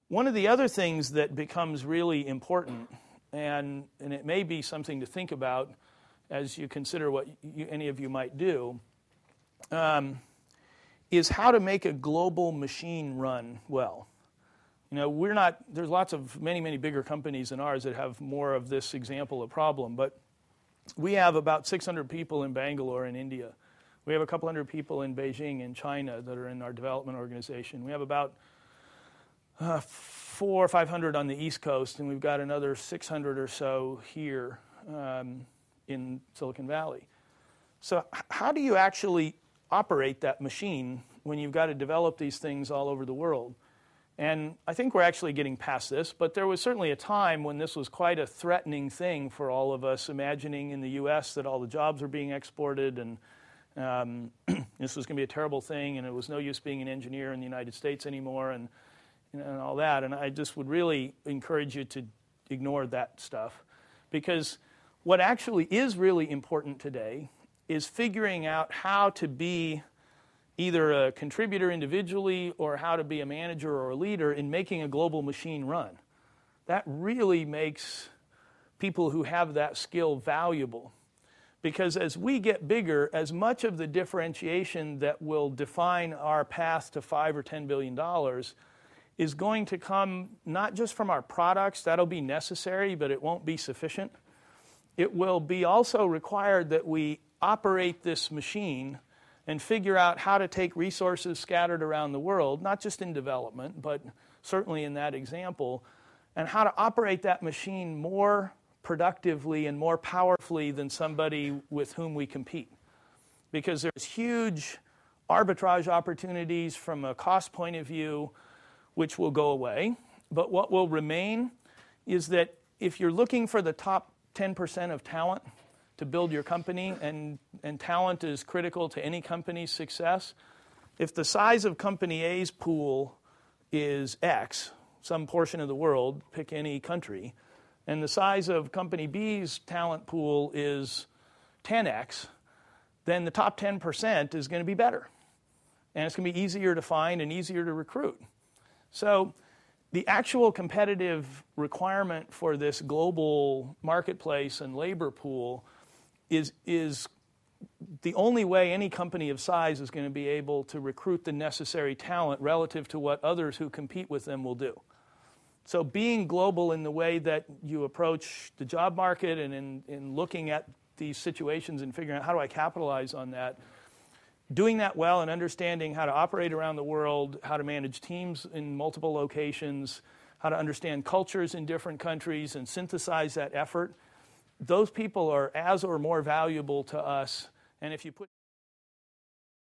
One of the other things that becomes really important, and it may be something to think about as you consider what any of you might do, is how to make a global machine run well. There's many bigger companies than ours that have more of this example of problem, but we have about 600 people in Bangalore in India. We have a couple hundred people in Beijing in China that are in our development organization. We have about 400 or 500 on the East Coast, and we've got another 600 or so here in Silicon Valley. So how do you actually operate that machine when you've got to develop these things all over the world? And I think we're actually getting past this, but there was certainly a time when this was quite a threatening thing for all of us, imagining in the U.S. that all the jobs were being exported, and this was going to be a terrible thing, and it was no use being an engineer in the United States anymore, and all that. And I just would really encourage you to ignore that stuff, because what actually is really important today is figuring out how to be either a contributor individually or how to be a manager or a leader in making a global machine run. That really makes people who have that skill valuable. Because as we get bigger, as much of the differentiation that will define our path to $5 or $10 billion is going to come not just from our products, that'll be necessary, but it won't be sufficient. It will be also required that we operate this machine and figure out how to take resources scattered around the world, not just in development, but certainly in that example, and how to operate that machine more productively and more powerfully than somebody with whom we compete. Because there's huge arbitrage opportunities from a cost point of view, which will go away. But what will remain is that if you're looking for the top 10% of talent to build your company, and talent is critical to any company's success, if the size of company A's pool is X, some portion of the world, pick any country, and the size of company B's talent pool is 10X, then the top 10% is going to be better. And it's going to be easier to find and easier to recruit. So the actual competitive requirement for this global marketplace and labor pool is the only way any company of size is going to be able to recruit the necessary talent relative to what others who compete with them will do. So being global in the way that you approach the job market and in looking at these situations and figuring out how do I capitalize on that, doing that well and understanding how to operate around the world, how to manage teams in multiple locations, how to understand cultures in different countries and synthesize that effort, those people are as or more valuable to us. And if you put